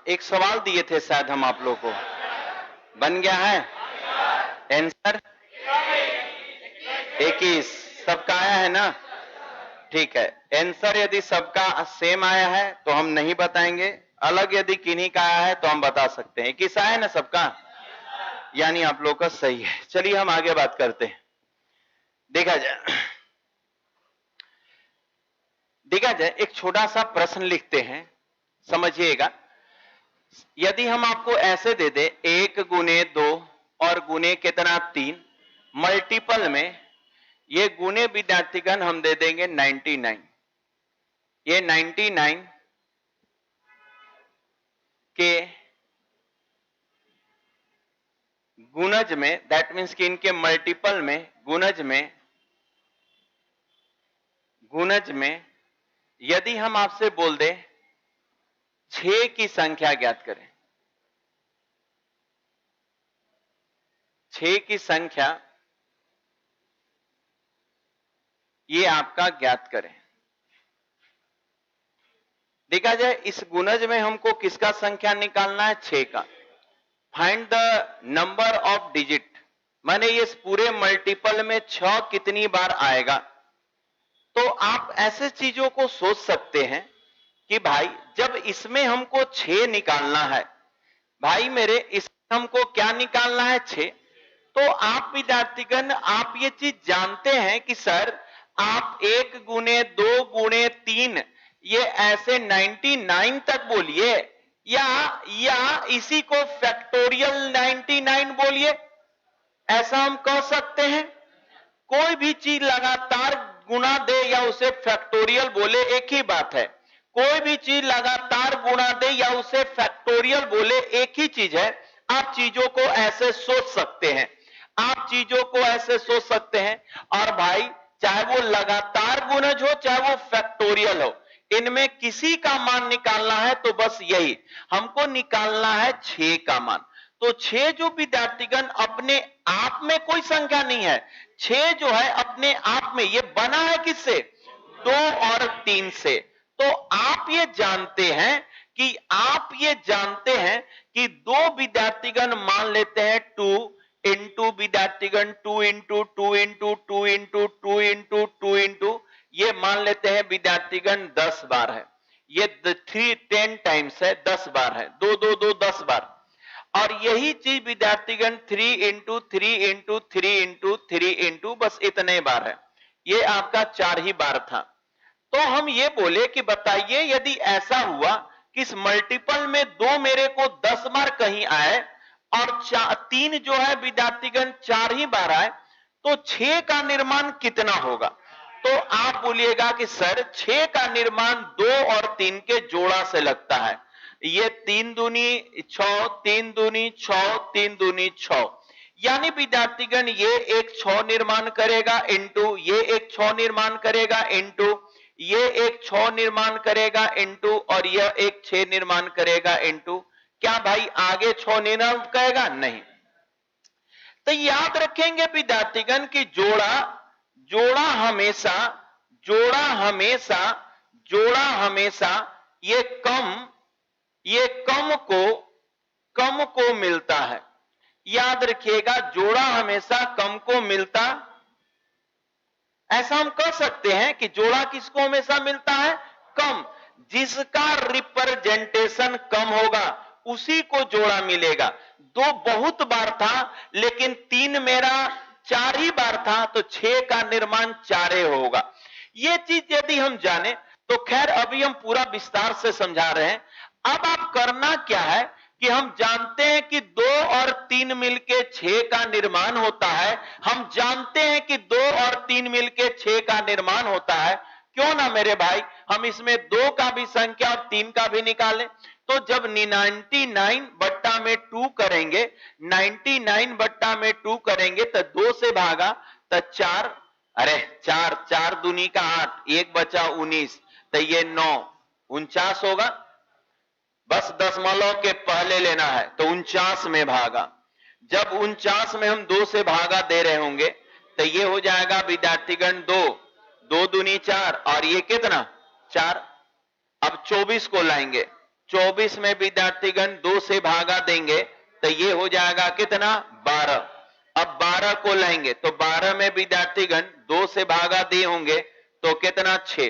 एक सवाल दिए थे शायद हम आप लोगों को, बन गया है आंसर? 21 सबका आया है ना? ठीक है, आंसर यदि सबका सेम आया है तो हम नहीं बताएंगे, अलग यदि किन्हीं का आया है तो हम बता सकते हैं। 21 आया है ना सबका, यानी आप लोग का सही है। चलिए हम आगे बात करते हैं। देखा जाए एक छोटा सा प्रश्न लिखते हैं, समझिएगा। यदि हम आपको ऐसे दे दे 1 गुने 2 और गुने कितना 3, मल्टीपल में ये गुने विद्यार्थीगण हम दे देंगे 99। ये 99 के गुणज में, दैट मीन्स कि इनके मल्टीपल में गुणज में यदि हम आपसे बोल दे 6 की संख्या ज्ञात करें, 6 की संख्या ये आपका ज्ञात करें। देखा जाए इस गुणज में हमको किसका संख्या निकालना है? 6 का। Find the number of digit, माने इस पूरे मल्टीपल में 6 कितनी बार आएगा। तो आप ऐसे चीजों को सोच सकते हैं कि भाई जब इसमें हमको 6 निकालना है, भाई मेरे इसमें हमको क्या निकालना है? 6। तो आप विद्यार्थीगण आप ये चीज जानते हैं कि सर आप 1 गुने 2 गुने 3 ये ऐसे 99 तक बोलिए, या इसी को फैक्टोरियल 99 बोलिए, ऐसा हम कह सकते हैं। कोई भी चीज लगातार गुणा दे या उसे फैक्टोरियल बोले, एक ही बात है। कोई भी चीज लगातार गुणा दे या उसे फैक्टोरियल बोले, एक ही चीज है। आप चीजों को ऐसे सोच सकते हैं, आप चीजों को ऐसे सोच सकते हैं। और भाई चाहे वो लगातार गुणज हो चाहे वो फैक्टोरियल हो, इनमें किसी का मान निकालना है तो बस यही हमको निकालना है 6 का मान। तो 6 जो विद्यार्थीगण अपने आप में कोई संख्या नहीं है, 6 जो है अपने आप में ये बना है किससे? 2 और 3 से। तो आप ये जानते हैं कि 2 विद्यार्थीगण मान लेते हैं 2 इंटू विद्यार्थीगण 2 into 2 into 2 into 2 into 2 into ये मान लेते हैं विद्यार्थीगण 10 बार है। ये 10 टाइम्स है, 10 बार है, 2 2 2 10 बार। और यही चीज विद्यार्थीगण 3 इंटू 3 इंटू 3 इंटू 3 इंटू बस इतने बार है। ये आपका 4 ही बार था। तो हम ये बोले कि बताइए यदि ऐसा हुआ कि इस मल्टीपल में 2 मेरे को 10 बार कहीं आए और 3 जो है विद्यार्थीगण 4 ही बार आए, तो 6 का निर्माण कितना होगा? तो आप बोलिएगा कि सर 6 का निर्माण 2 और 3 के जोड़ा से लगता है। ये 3 दूनी 6, 3 दूनी 6, 3 दूनी 6, यानी विद्यार्थीगण ये एक 6 निर्माण करेगा इंटू ये एक 6 निर्माण करेगा इंटू ये एक 6 निर्माण करेगा इंटू और यह एक 6 निर्माण करेगा इंटू। क्या भाई आगे 6 निर्माण करेगा? नहीं। तो याद रखेंगे विद्यार्थीगण की जोड़ा हमेशा ये कम को मिलता है। याद रखिएगा जोड़ा हमेशा कम को मिलता। ऐसा हम कह सकते हैं कि जोड़ा किसको हमेशा मिलता है? कम। जिसका रिप्रेजेंटेशन कम होगा उसी को जोड़ा मिलेगा। 2 बहुत बार था लेकिन 3 मेरा 4 ही बार था, तो 6 का निर्माण 4 होगा। ये चीज यदि हम जाने तो खैर अभी हम पूरा विस्तार से समझा रहे हैं। अब आप करना क्या है कि हम जानते हैं कि 2 और 3 मिलके 6 का निर्माण होता है। हम जानते हैं कि 2 और 3 मिलके 6 का निर्माण होता है। क्यों ना मेरे भाई हम इसमें 2 का भी संख्या और 3 का भी निकालें। तो जब 99 बट्टा में 2 करेंगे, 99 बट्टा में 2 करेंगे तो 2 से भागा तो 4, अरे 4 दूनी का 8, 1 बचा 19, तो ये 9 49 होगा। बस दशमलव के पहले लेना है तो 49 में भागा। जब 49 में हम 2 से भागा दे रहे होंगे तो ये हो जाएगा विद्यार्थीगण 2 दूनी 4 और ये कितना 4। अब 24 को लाएंगे 24 में विद्यार्थीगण 2 से भागा देंगे तो ये हो जाएगा कितना 12। अब 12 को लाएंगे तो 12 में विद्यार्थीगण 2 से भागा दिए होंगे तो कितना 6।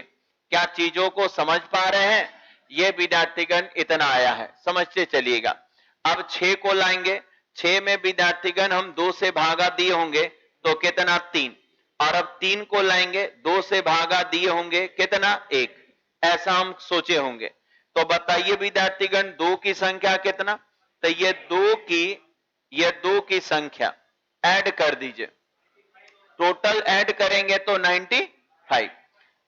क्या चीजों को समझ पा रहे हैं? ये विद्यार्थीगण इतना आया है, समझते चलिएगा। अब 6 को लाएंगे, 6 में विद्यार्थीगण हम 2 से भागा दिए होंगे तो कितना 3। और अब 3 को लाएंगे, 2 से भागा दिए होंगे कितना 1। ऐसा हम सोचे होंगे। तो बताइए विद्यार्थीगण 2 की संख्या कितना? तो ये 2 की संख्या ऐड कर दीजिए, टोटल ऐड करेंगे तो 95।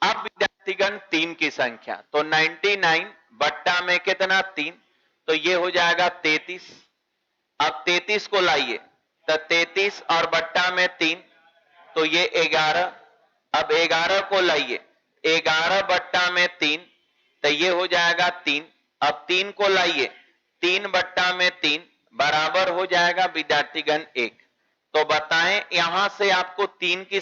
अब विद्यार्थीगण 3 की संख्या तो 99 बट्टा में कितना 3, तो ये हो जाएगा 33। अब 33 को लाइए तो 33 और बट्टा में 3 तो ये 11। अब 11 को लाइए, 11 बट्टा में 3 तो ये हो जाएगा 3। अब 3 को लाइए, 3 बट्टा में 3 बराबर हो जाएगा विद्यार्थीगण 1। तो बताएं यहां से आपको 3 की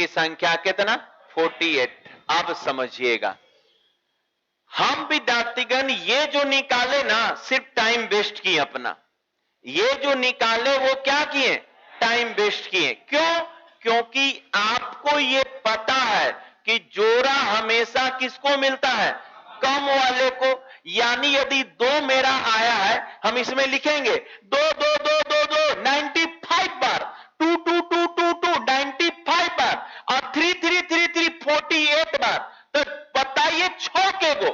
संख्या कितना 48। अब समझिएगा, हम विद्यार्थीगण ये जो निकाले ना सिर्फ टाइम वेस्ट किए अपना। ये जो निकाले वो क्या किए? टाइम वेस्ट किए। क्यों? क्योंकि आपको ये पता है कि जोड़ा हमेशा किसको मिलता है? कम वाले को। यानी यदि 2 मेरा आया है, हम इसमें लिखेंगे 2 2 2 2 2 95 बार, 2 2 2 2 2 95 बार, और 3 3 3 3 48 बार। तो बताइए 6 के गो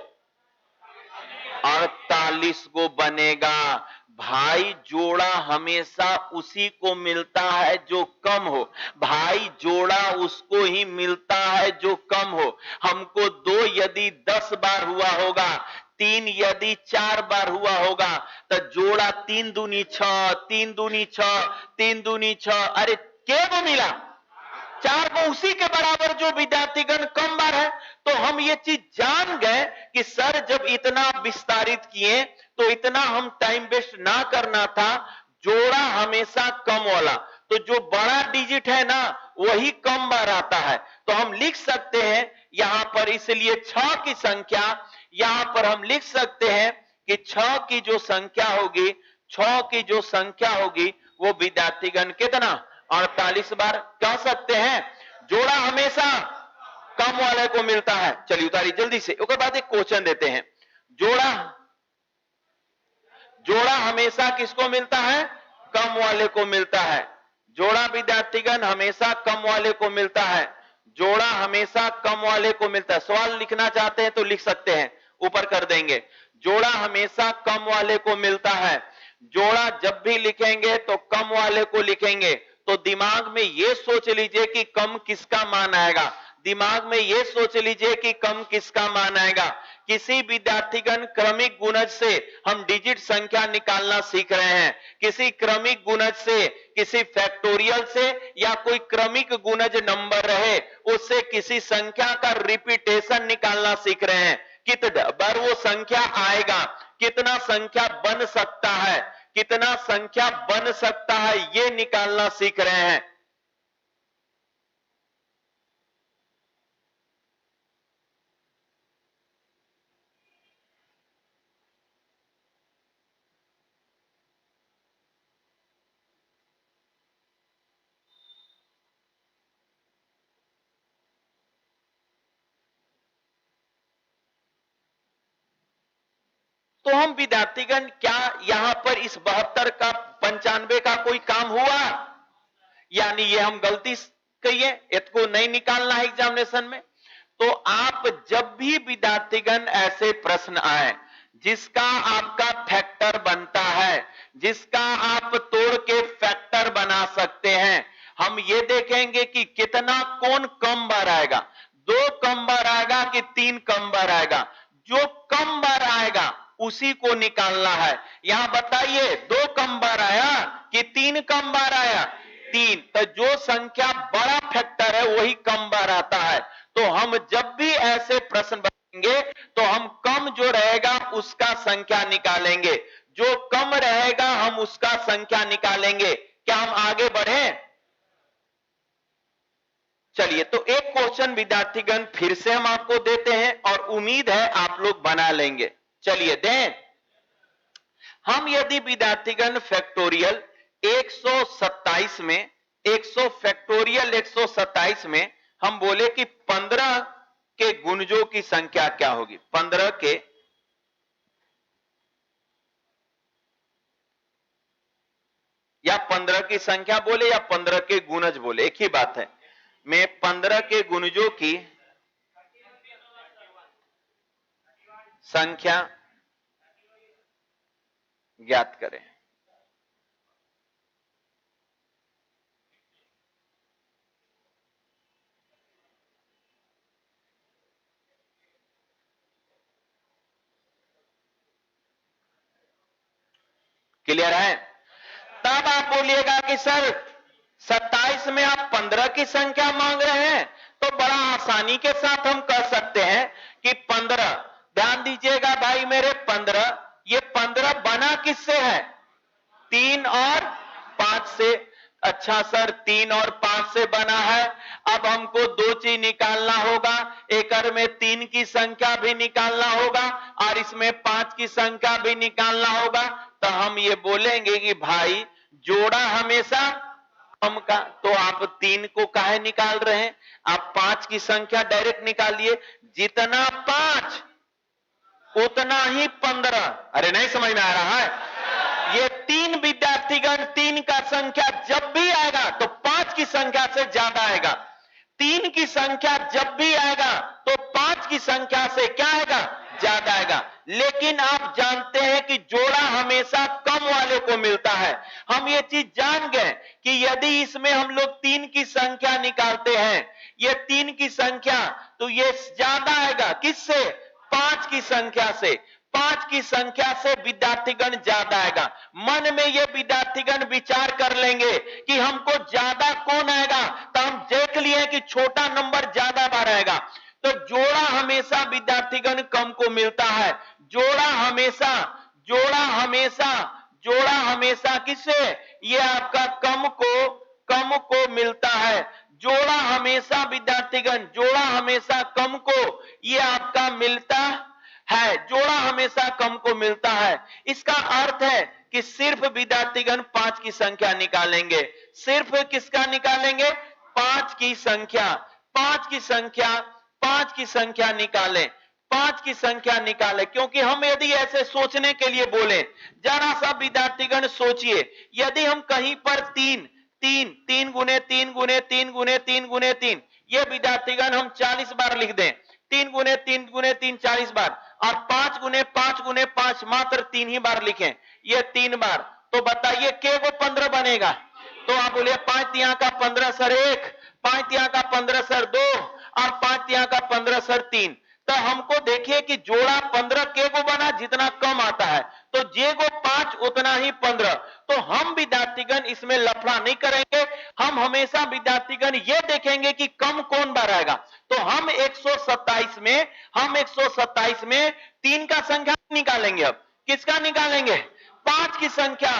48 गो बनेगा। भाई जोड़ा हमेशा उसी को मिलता है जो कम हो। भाई जोड़ा उसको ही मिलता है जो कम हो। हमको 2 यदि 10 बार हुआ होगा, 3 यदि 4 बार हुआ होगा, तो जोड़ा 3 दूनी 6, 3 दूनी 6, 3 दूनी 6, अरे क्या को मिला? 4 को। उसी के बराबर जो विद्यार्थीगण कम बार है। तो हम ये चीज जान गए कि सर जब इतना विस्तारित किए तो इतना हम टाइम वेस्ट ना करना था। जोड़ा हमेशा कम वाला, तो जो बड़ा डिजिट है ना वही कम बार आता है। तो हम लिख सकते हैं यहां पर, इसलिए 6 की संख्या यहां पर हम लिख सकते हैं कि 6 की जो संख्या होगी, 6 की जो संख्या होगी वो विद्यार्थीगण कितना 48 बार कह सकते हैं। जोड़ा हमेशा कम वाले को मिलता है। चलिए उतारिए जल्दी से। उसके बाद एक क्वेश्चन देते हैं। जोड़ा हमेशा किसको मिलता है? कम वाले को मिलता है। जोड़ा विद्यार्थीगण हमेशा कम वाले को मिलता है। जोड़ा हमेशा कम वाले को मिलता है। सवाल लिखना चाहते हैं तो लिख सकते हैं, ऊपर कर देंगे। जोड़ा हमेशा कम वाले को मिलता है। जोड़ा जब भी लिखेंगे तो कम वाले को लिखेंगे। तो दिमाग में यह सोच लीजिए कि कम किसका मान आएगा। दिमाग में यह सोच लीजिए कि कम किसका मान आएगा। किसी विद्यार्थीगण क्रमिक गुणज से हम डिजिट संख्या निकालना सीख रहे हैं। किसी क्रमिक गुणज से, किसी फैक्टोरियल से, या कोई क्रमिक गुणज नंबर रहे उससे किसी संख्या का रिपीटेशन निकालना सीख रहे हैं। कितना बार वो संख्या आएगा, कितना संख्या बन सकता है, कितना संख्या बन सकता है, ये निकालना सीख रहे हैं। तो हम विद्यार्थीगण क्या यहां पर इस 72 का 95 का कोई काम हुआ? यानी ये हम गलती कहिए, इसको नहीं निकालना है एग्जामिनेशन में। तो आप जब भी विद्यार्थीगण ऐसे प्रश्न आए जिसका आपका फैक्टर बनता है, जिसका आप तोड़ के फैक्टर बना सकते हैं, हम ये देखेंगे कि कितना कौन कम बार आएगा। 2 कम बार आएगा कि 3 कम बार आएगा। जो कम बार आएगा उसी को निकालना है। यहां बताइए 2 कम बार आया कि 3 कम बार आया? 3। तो जो संख्या बड़ा फैक्टर है वही कम बार आता है। तो हम जब भी ऐसे प्रश्न बनाएंगे तो हम कम जो रहेगा उसका संख्या निकालेंगे, जो कम रहेगा हम उसका संख्या निकालेंगे। क्या हम आगे बढ़े? चलिए, तो एक क्वेश्चन विद्यार्थीगण फिर से हम आपको देते हैं और उम्मीद है आप लोग बना लेंगे। चलिए दें। हम यदि विद्यार्थीगण फैक्टोरियल 127 में 100 फैक्टोरियल 127 में हम बोले कि 15 के गुणजों की संख्या क्या होगी, 15 के या 15 की संख्या बोले या 15 के गुणज बोले, एक ही बात है। मैं 15 के गुणजों की संख्या ज्ञात करें। क्लियर है? तब आप बोलिएगा कि सर 27 में आप 15 की संख्या मांग रहे हैं, तो बड़ा आसानी के साथ हम कह सकते हैं कि 15, ध्यान दीजिएगा भाई मेरे, 15, ये 15 बना किससे है? 3 और 5 से। अच्छा सर, 3 और 5 से बना है। अब हमको दो चीज निकालना होगा, एक में 3 की संख्या भी निकालना होगा और इसमें 5 की संख्या भी निकालना होगा। तो हम ये बोलेंगे कि भाई जोड़ा हमेशा कम का, तो आप 3 को काहे निकाल रहे हैं? आप 5 की संख्या डायरेक्ट निकालिए, जितना 5 उतना ही 15। अरे नहीं समझ में आ रहा है? ये 3 विद्यार्थीगण, 3 का संख्या जब भी आएगा तो 5 की संख्या से ज्यादा आएगा। 3 की संख्या जब भी आएगा तो 5 की संख्या से क्या आएगा? ज्यादा आएगा। लेकिन आप जानते हैं कि जोड़ा हमेशा कम वाले को मिलता है। हम ये चीज जान गए कि यदि इसमें हम लोग 3 की संख्या निकालते हैं, ये 3 की संख्या, तो ये ज्यादा आएगा किससे? 5 की संख्या से। 5 की संख्या से विद्यार्थीगण ज्यादा आएगा। मन में ये विद्यार्थीगण विचार कर लेंगे कि हमको ज्यादा कौन आएगा, तो हम देख लिए कि छोटा नंबर ज्यादा बार आएगा। तो जोड़ा हमेशा विद्यार्थीगण कम को मिलता है। जोड़ा हमेशा किससे? ये आपका कम को मिलता है। जोड़ा हमेशा विद्यार्थीगण, जोड़ा हमेशा कम को ये आपका मिलता है। जोड़ा हमेशा कम को मिलता है। इसका अर्थ है कि सिर्फ विद्यार्थीगण 5 की संख्या निकालेंगे। सिर्फ किसका निकालेंगे? 5 की संख्या। 5 की संख्या निकालें। 5 की संख्या निकालें, क्योंकि हम यदि ऐसे सोचने के लिए बोले, जरा सा विद्यार्थीगण सोचिए, यदि हम कहीं पर 3 गुने 3 गुने 3 गुने 3 गुने 3, ये विद्यार्थीगण हम 40 बार लिख दें। 3 गुने 3 गुने 3 40 बार, और 5 गुने 5 गुने 5 मात्र 3 ही बार लिखें, ये 3 बार, तो बताइए के को 15 बनेगा? तो आप बोलिए 5 तिया का 15 सर 1, 5 तिया का 15 सर 2 और 5 तिया का 15 सर 3। तो हमको देखिए कि जोड़ा 15 के को बना जितना कम आता है, तो जे को 5 उतना ही 15। तो हम विद्यार्थीगण इसमें लफड़ा नहीं करेंगे, हम हमेशा विद्यार्थीगण ये देखेंगे कि कम कौन बार आएगा। तो हम 127 में 3 का संख्या निकालेंगे। अब किसका निकालेंगे? 5 की संख्या।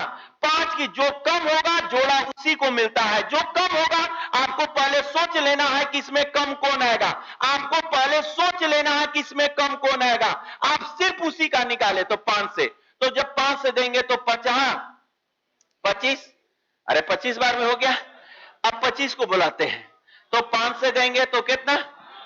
5 की, जो कम होगा जोड़ा उसी को मिलता है। जो कम होगा आपको पहले सोच लेना है कि इसमें कम कौन आएगा। आपको पहले सोच लेना है कि इसमें कम कौन आएगा। आप सिर्फ उसी का निकाले तो 5 से, तो जब 5 से देंगे तो 25, अरे 25 बार में हो गया। अब 25 को बुलाते हैं, तो 5 से देंगे तो कितना?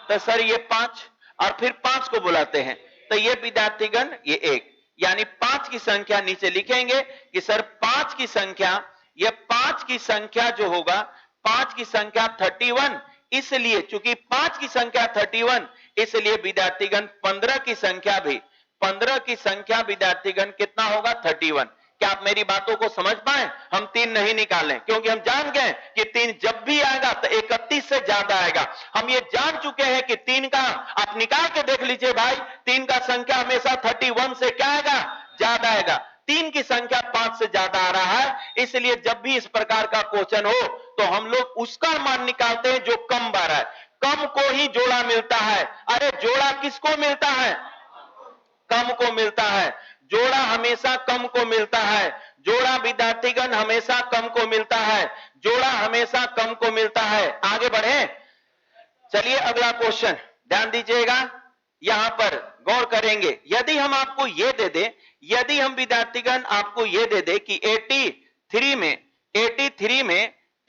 तो सर ये 5, और फिर 5 को बुलाते हैं, तो ये विद्यार्थीगण ये 1, यानी 5 की संख्या नीचे लिखेंगे कि सर 5 की संख्या, ये 5 की संख्या जो होगा, 5 की संख्या 31, इसलिए चूंकि 5 की संख्या 31, इसलिए विद्यार्थीगण 15 की संख्या भी, 15 की संख्या विद्यार्थीगण कितना होगा? 31। क्या आप मेरी बातों को समझ पाए? हम 3 नहीं निकालें, क्योंकि हम जान गए कि 3 जब भी आएगा तो 31 से ज्यादा आएगा। हम ये जान चुके हैं कि 3 का, आप निकाल के देख लीजिए भाई, 3 का संख्या हमेशा 31 से क्या आएगा? ज्यादा आएगा। 3 की संख्या 5 से ज्यादा आ रहा है, इसलिए जब भी इस प्रकार का क्वेश्चन हो तो हम लोग उसका मान निकालते हैं जो कम बार है। कम को ही जोड़ा मिलता है। अरे जोड़ा किसको मिलता है? कम को मिलता है। जोड़ा हमेशा कम को मिलता है। जोड़ा विद्यार्थीगण हमेशा कम को मिलता है। जोड़ा हमेशा कम को मिलता है। आगे बढ़े। चलिए अगला क्वेश्चन ध्यान दीजिएगा, यहां पर गौर करेंगे। यदि हम आपको ये दे दे, यदि हम विद्यार्थीगण आपको ये दे दे कि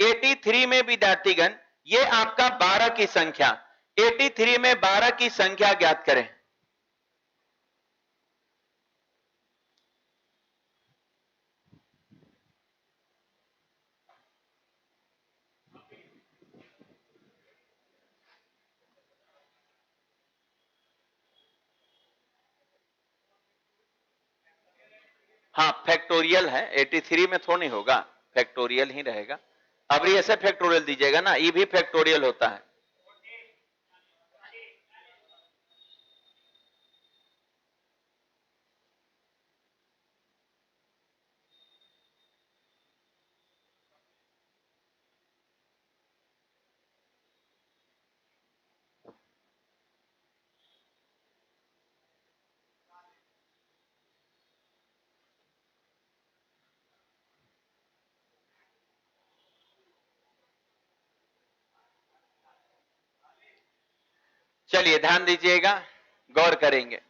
83 में विद्यार्थीगण ये आपका 12 की संख्या, 83 में 12 की संख्या ज्ञात करें। हाँ फैक्टोरियल है, 83 में थोड़ा नहीं होगा, फैक्टोरियल ही रहेगा। अब ये ऐसे फैक्टोरियल दीजिएगा ना, ये भी फैक्टोरियल होता है। चलिए ध्यान दीजिएगा, गौर करेंगे।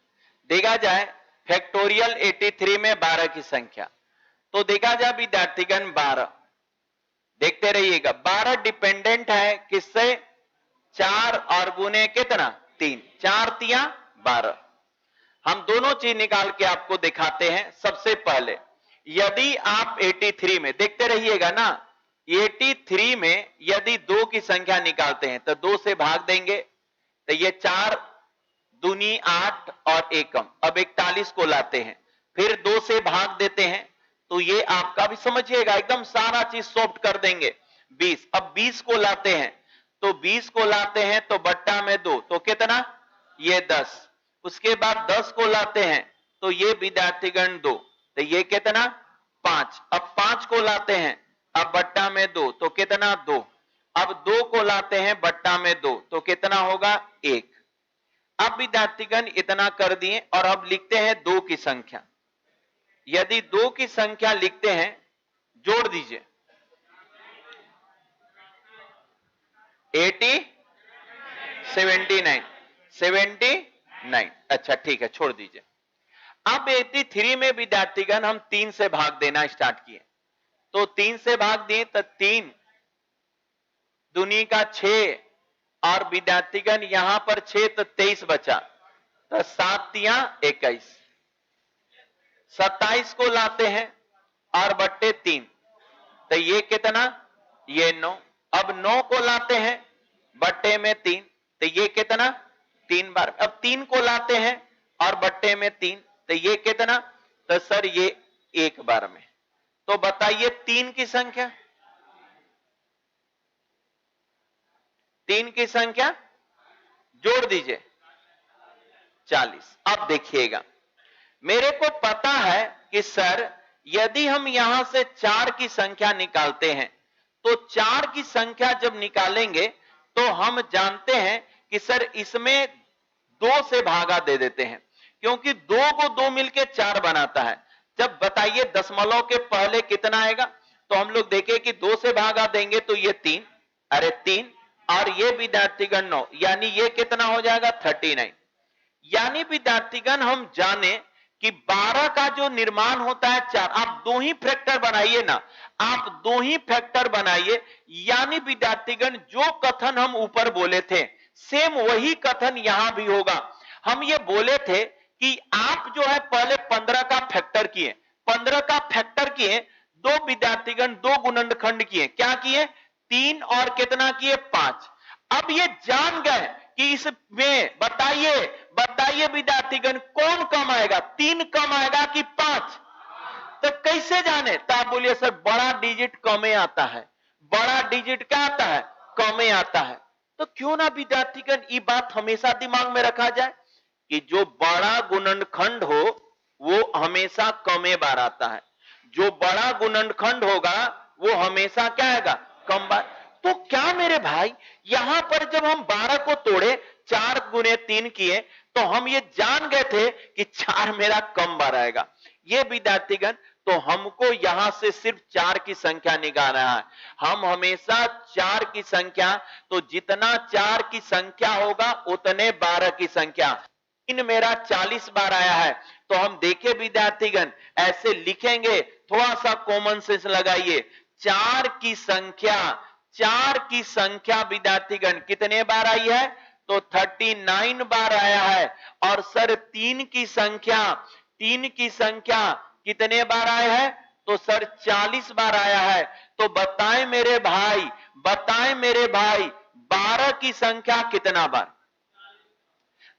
देखा जाए फैक्टोरियल 83 में 12 की संख्या, तो देखा जाए विद्यार्थीगण 12, देखते रहिएगा 12 डिपेंडेंट है किससे, 4 और गुने कितना 3, 4 तिया 12। हम दोनों चीज निकाल के आपको दिखाते हैं। सबसे पहले यदि आप 83 में देखते रहिएगा ना, 83 में यदि 2 की संख्या निकालते हैं तो 2 से भाग देंगे, तो ये 4 दूनी 8 और एकम, अब 41 को लाते हैं, फिर 2 से भाग देते हैं, तो ये आपका भी समझिएगा एकदम सारा चीज सॉफ्ट कर देंगे। 20, अब 20 को लाते हैं, तो 20 को लाते हैं तो बट्टा में 2, तो कितना ये 10। उसके बाद 10 को लाते हैं तो ये विद्यार्थीगण 2, तो ये कितना 5। अब 5 को लाते हैं, अब बट्टा में 2, तो कितना 2। अब 2 को लाते हैं बट्टा में 2, तो कितना होगा 1। अब विद्यार्थीगण इतना कर दिए और अब लिखते हैं 2 की संख्या। यदि 2 की संख्या लिखते हैं, जोड़ दीजिए 80 79। अच्छा ठीक है, छोड़ दीजिए। अब 83 में विद्यार्थीगण हम 3 से भाग देना स्टार्ट किए, तो 3 से भाग दिए तो 3 दूनी का 6 और विद्यार्थीगण यहां पर 6 तो 23 बचा, तो 7 तिया 21। 27 को लाते हैं और बट्टे 3, तो ये कितना ये 9। अब 9 को लाते हैं बट्टे में 3, तो ये कितना 3 बार। अब 3 को लाते हैं और बट्टे में 3, तो ये कितना, तो सर ये 1 बार में। तो बताइए 3 की संख्या, 3 की संख्या जोड़ दीजिए 40। अब देखिएगा, मेरे को पता है कि सर यदि हम यहां से 4 की संख्या निकालते हैं, तो 4 की संख्या जब निकालेंगे तो हम जानते हैं कि सर इसमें 2 से भागा दे देते हैं, क्योंकि 2 को 2 मिलके 4 बनाता है। जब बताइए दशमलव के पहले कितना आएगा, तो हम लोग देखें कि 2 से भागा देंगे तो ये 3, अरे 3 और ये विद्यार्थीगण 9, यानी ये कितना हो जाएगा 39। यानी विद्यार्थीगण हम जाने कि 12 का जो निर्माण होता है 4, आप 2 ही फैक्टर बनाइए ना, आप 2 ही फैक्टर बनाइए। यानी विद्यार्थीगण जो कथन हम ऊपर बोले थे सेम वही कथन यहां भी होगा। हम ये बोले थे कि आप जो है पहले 15 का फैक्टर किए, 15 का फैक्टर किए, 2 विद्यार्थीगण 2 गुणनखंड किए, क्या किए 3 और कितना किए 5। अब ये जान गए कि इसमें बताइए विद्यार्थीगण कौन कम आएगा, 3 कम आएगा कि 5। तो कैसे जाने, तो आप बोलिए सर बड़ा डिजिट कमे आता है, बड़ा डिजिट क्या आता है कमे आता है। तो क्यों ना विद्यार्थीगण ये बात हमेशा दिमाग में रखा जाए कि जो बड़ा गुणनखंड हो वो हमेशा कमे बार आता है, जो बड़ा गुणनखंड होगा वो हमेशा क्या आएगा कम बार। तो क्या मेरे भाई यहां पर जब हम 12 को तोड़े 4 गुने 3 किए, तो हम ये जान गए थे कि 4 मेरा कम बार आएगा। ये विद्यार्थीगण तो हमको यहां से सिर्फ 4 की संख्या निकालना है। हम हमेशा 4 की संख्या, तो जितना 4 की संख्या होगा उतने 12 की संख्या। 3 मेरा 40 बार आया है, तो हम देखे विद्यार्थीगण ऐसे लिखेंगे, थोड़ा सा कॉमन सेंस लगाइए। 4 की संख्या, 4 की संख्या विद्यार्थीगण कितने बार आई है? तो 39 बार आया है। और सर 3 की संख्या, 3 की संख्या कितने बार आए हैं? तो सर 40 बार आया है। तो बताएं मेरे भाई, बताएं मेरे भाई, 12 की संख्या कितना बार?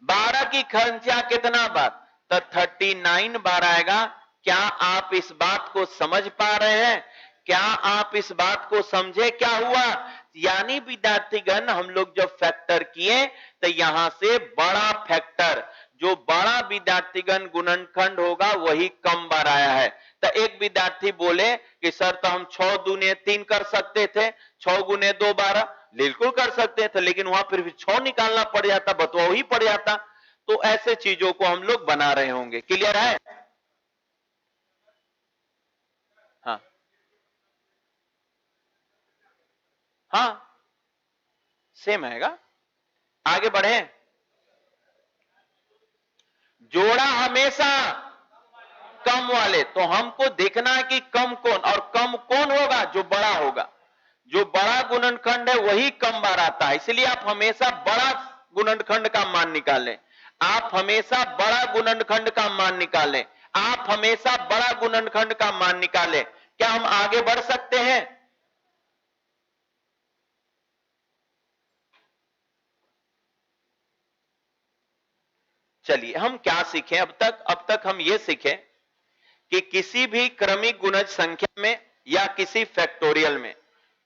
12 की संख्या कितना बार? तो 39 बार आएगा। क्या आप इस बात को समझ पा रहे हैं? क्या आप इस बात को समझे? क्या हुआ? यानी विद्यार्थीगण हम लोग जब फैक्टर किए तो यहां से बड़ा फैक्टर, जो बड़ा विद्यार्थीगण गुणनखंड होगा वही कम बार आया है। तो एक विद्यार्थी बोले कि सर तो हम 6 दूने 3 कर सकते थे, 6 गुने 2 12, बिल्कुल कर सकते थे, लेकिन वहां फिर भी 6 निकालना पड़ जाता, बतवा ही पड़ जाता। तो ऐसे चीजों को हम लोग बना रहे होंगे। क्लियर है? हाँ हाँ, सेम आएगा। आगे बढ़े। जोड़ा हमेशा कम वाले, तो हमको देखना है कि कम कौन, और कम कौन होगा? जो बड़ा होगा। जो बड़ा गुणनखंड है वही कम बार आता है, इसलिए आप हमेशा बड़ा गुणनखंड का मान निकालें। आप हमेशा बड़ा गुणनखंड का मान निकालें। आप हमेशा बड़ा गुणनखंड का मान निकालें। क्या हम आगे बढ़ सकते हैं? चलिए हम क्या सीखे अब तक? अब तक हम ये सीखे कि किसी भी क्रमिक गुणज संख्या में या किसी फैक्टोरियल में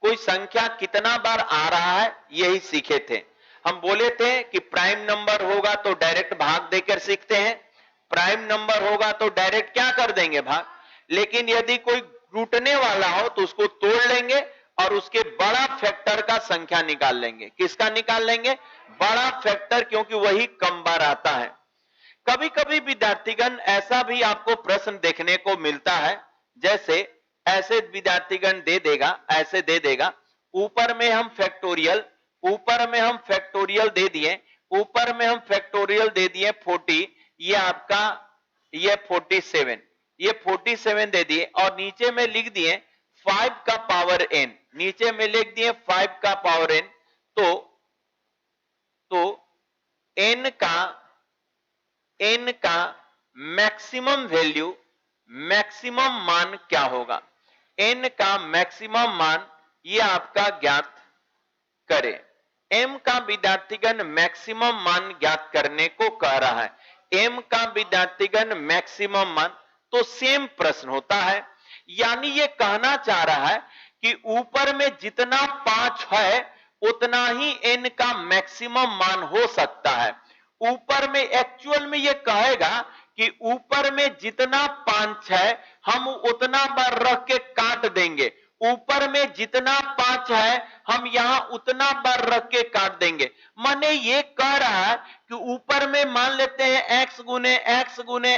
कोई संख्या कितना बार आ रहा है, यही सीखे थे। हम बोले थे कि प्राइम नंबर होगा तो डायरेक्ट भाग देकर सीखते हैं, प्राइम नंबर होगा तो डायरेक्ट क्या कर देंगे? भाग। लेकिन यदि कोई टूटने वाला हो तो उसको तोड़ लेंगे और उसके बड़ा फैक्टर का संख्या निकाल लेंगे। किसका निकाल लेंगे? बड़ा फैक्टर, क्योंकि वही कम बार आता है। कभी कभी विद्यार्थीगण ऐसा भी आपको प्रश्न देखने को मिलता है, जैसे ऐसे विद्यार्थीगण दे देगा, ऐसे दे देगा, ऊपर में हम फैक्टोरियल, ऊपर में हम फैक्टोरियल दे दिए, ऊपर में हम फैक्टोरियल दे दिए 40, ये आपका, ये 47, ये 47 दे दिए, और नीचे में लिख दिए 5 का पावर n, नीचे में लिख दिए 5 का पावर n। तो n का मैक्सिमम वैल्यू, मैक्सिमम मान क्या होगा? n का मैक्सिमम मान ये आपका ज्ञात करें। m का विद्यार्थीगण मैक्सिमम मान ज्ञात करने को कह रहा है। m का विद्यार्थीगण मैक्सिमम मान, तो सेम प्रश्न होता है। यानी ये कहना चाह रहा है कि ऊपर में जितना 5 है उतना ही n का मैक्सिमम मान हो सकता है। ऊपर में एक्चुअल में ये कहेगा कि ऊपर में जितना 5 है हम उतना बार रख के काट देंगे, ऊपर में जितना 5 है हम यहां उतना बार रख के काट देंगे। माने ये कह रहा है कि ऊपर में मान लेते हैं x गुने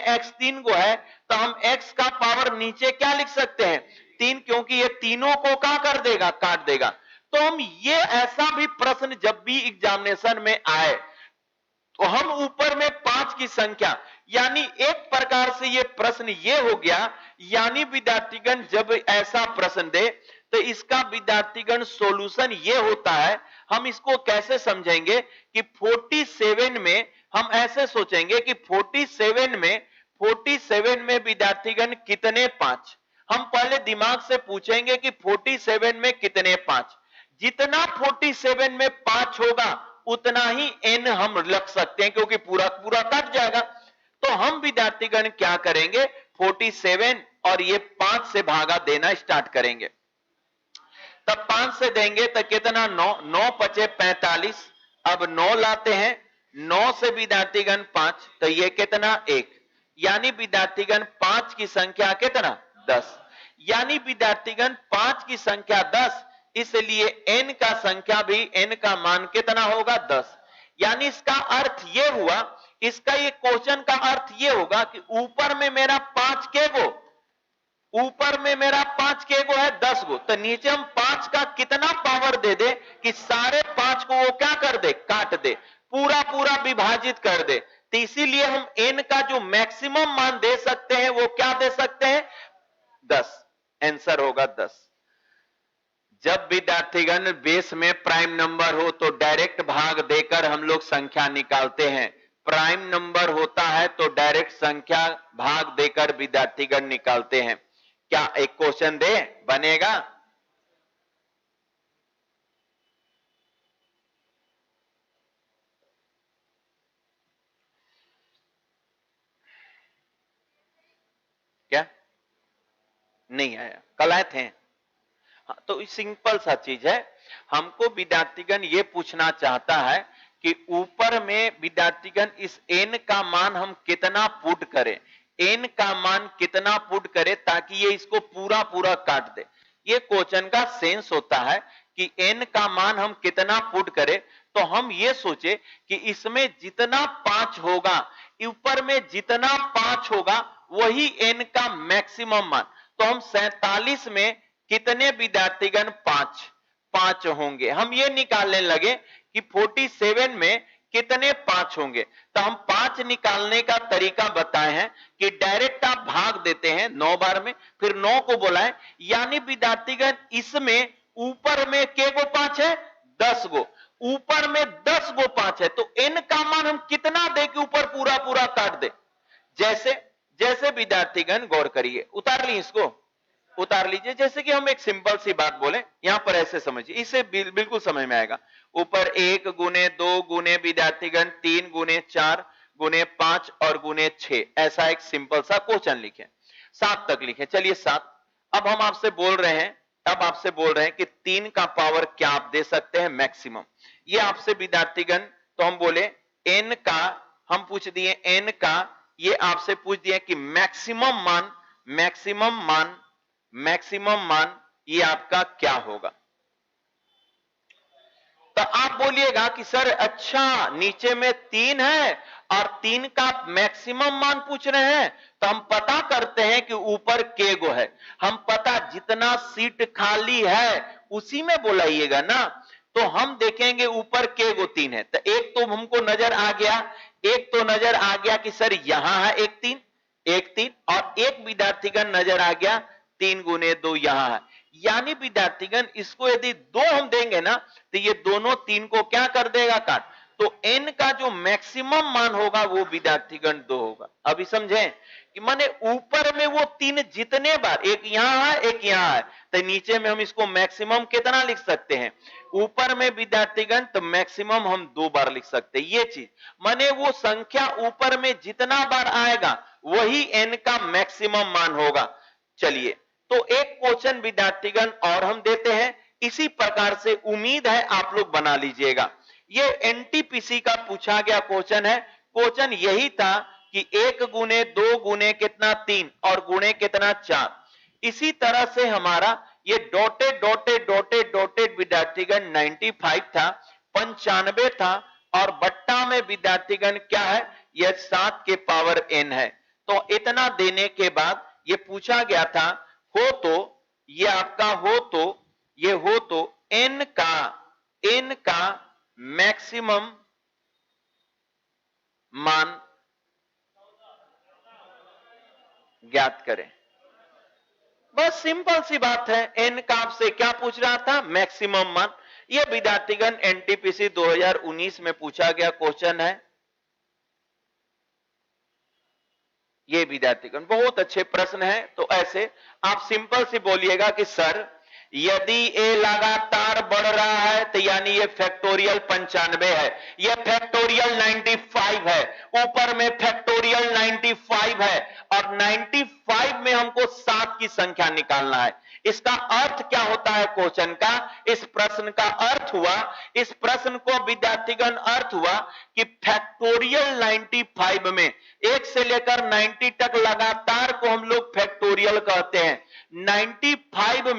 x 3 गो है, तो हम x का पावर नीचे क्या लिख सकते हैं? 3, क्योंकि ये तीनों को क्या कर देगा? काट देगा। तो हम ये ऐसा भी प्रश्न जब भी एग्जामिनेशन में आए तो हम ऊपर में 5 की संख्या, यानी एक प्रकार से ये प्रश्न ये हो गया, यानी विद्यार्थीगण जब ऐसा प्रश्न दे तो इसका विद्यार्थीगण सॉल्यूशन ये होता है। हम इसको कैसे समझेंगे कि 47 में हम ऐसे सोचेंगे कि 47 में विद्यार्थीगण कितने 5, हम पहले दिमाग से पूछेंगे कि 47 में कितने 5, जितना 47 में 5 होगा उतना ही n हम रख सकते हैं, क्योंकि पूरा पूरा कट जाएगा। तो हम विद्यार्थीगण क्या करेंगे? 47 और ये 5 से भागा देना स्टार्ट करेंगे। तब 5 से देंगे तो कितना? 9, 9 पचे 45, अब 9 लाते हैं, 9 से विद्यार्थीगण 5, तो ये कितना? 1, यानी विद्यार्थीगण 5 की संख्या कितना? 10, यानी विद्यार्थीगण 5 की संख्या 10, इसलिए n का संख्या भी, n का मान कितना होगा? 10। यानी इसका अर्थ ये हुआ, इसका ये क्वेश्चन का अर्थ ये होगा कि ऊपर में मेरा 5 के गो, ऊपर में मेरा 5 के गो है 10 गो, तो नीचे हम 5 का कितना पावर दे दे कि सारे 5 को वो क्या कर दे, काट दे, पूरा पूरा विभाजित कर दे। तो इसीलिए हम n का जो मैक्सिमम मान दे सकते हैं वो क्या दे सकते हैं, 10। आंसर होगा 10। जब विद्यार्थीगण बेस में प्राइम नंबर हो तो डायरेक्ट भाग देकर हम लोग संख्या निकालते हैं, प्राइम नंबर होता है तो डायरेक्ट संख्या भाग देकर विद्यार्थीगण निकालते हैं। क्या एक क्वेश्चन दे, बनेगा? क्या नहीं आया? कल आए थे। हाँ, तो सिंपल सा चीज है, हमको विद्यार्थीगण ये पूछना चाहता है कि ऊपर में विद्यार्थीगण इस n का मान हम कितना पुट करें, n का मान कितना पुट करें ताकि ये इसको पूरा पूरा काट दे। ये क्वेश्चन का सेंस होता है कि n का मान हम कितना पुट करें, तो हम ये सोचे कि इसमें जितना 5 होगा, ऊपर में जितना 5 होगा वही n का मैक्सिमम मान। तो हम 47 में कितने विद्यार्थीगण 5 होंगे, हम ये निकालने लगे कि 47 में कितने 5 होंगे। तो हम 5 निकालने का तरीका बताए हैं कि डायरेक्ट आप भाग देते हैं 9 बार में, फिर 9 को बुलाएं, यानी विद्यार्थीगण इसमें ऊपर में के गो 5 है, 10 गो, ऊपर में 10 गो 5 है, तो n का मान हम कितना दे कि ऊपर पूरा पूरा काट दे। जैसे जैसे विद्यार्थीगण गौर करिए, उतार ली, इसको उतार लीजिए। जैसे कि हम एक सिंपल सी बात बोले, यहां पर ऐसे समझिए, इसे बिल्कुल समझ में आएगा। ऊपर 1 गुने 2 गुने विद्यार्थीगण 3 गुने 4 गुने 5 और गुने 6, ऐसा एक सिंपल सा क्वेश्चन लिखे, 7 तक लिखे। चलिए 7। अब हम आपसे बोल रहे हैं, कि 3 का पावर क्या आप दे सकते हैं मैक्सिमम। ये आपसे विद्यार्थीगण, तो हम बोले n का, हम पूछ दिए n का, ये आपसे पूछ दिया कि मैक्सिमम मान ये आपका क्या होगा। तो आप बोलिएगा कि सर अच्छा नीचे में 3 है और 3 का मैक्सिमम मान पूछ रहे हैं, तो हम पता करते हैं कि ऊपर के गो है, हम पता जितना सीट खाली है उसी में बोलाइएगा ना। तो हम देखेंगे ऊपर के गो 3 है, तो एक तो हमको नजर आ गया, कि सर यहां है एक 3 और एक विद्यार्थीगण नजर आ गया 3 गुने 2 यहां है, यानी विद्यार्थीगण इसको यदि 2 हम देंगे ना तो ये दोनों 3 को क्या कर देगा, काट। तो n का जो मैक्सिमम मान होगा वो विद्यार्थीगण 2 होगा। अभी समझे कि माने ऊपर में वो 3 जितने बार, एक यहां है एक यहां है, तो नीचे में हम इसको मैक्सिमम कितना लिख सकते हैं, ऊपर में विद्यार्थीगण तो मैक्सिमम हम 2 बार लिख सकते हैं। ये चीज माने वो संख्या ऊपर में जितना बार आएगा वही n का मैक्सिमम मान होगा। चलिए, तो एक क्वेश्चन विद्यार्थीगण और हम देते हैं, इसी प्रकार से उम्मीद है आप लोग बना लीजिएगा। ये एनटीपीसी का पूछा गया क्वेश्चन है। क्वेश्चन यही था कि 1 गुने 2 गुने कितना 3 और गुणे कितना 4। इसी तरह से हमारा ये डॉटेड विद्यार्थीगण 95 था, 95 था, और बट्टा में विद्यार्थीगण क्या है, यह 7 के पावर n है। तो इतना देने के बाद ये पूछा गया था, हो तो ये आपका हो तो n का मैक्सिमम मान ज्ञात करें। बस सिंपल सी बात है, n का आपसे क्या पूछ रहा था, मैक्सिमम मान। यह विद्यार्थीगण एनटीपीसी 2019 में पूछा गया क्वेश्चन है। ये विद्यार्थीगण बहुत अच्छे प्रश्न है। तो ऐसे आप सिंपल सी बोलिएगा कि सर यदि ए लगातार बढ़ रहा है तो यानी ये फैक्टोरियल 95 है, ये फैक्टोरियल 95 है, ऊपर में फैक्टोरियल 95 है, और 95 में हमको 7 की संख्या निकालना है। इसका अर्थ क्या होता है क्वेश्चन का, इस प्रश्न का अर्थ हुआ, इस प्रश्न को विद्यार्थीगण अर्थ हुआ कि फैक्टोरियल 95 में 1 से लेकर 90 तक लगातार को हम लोग फैक्टोरियल कहते हैं। 95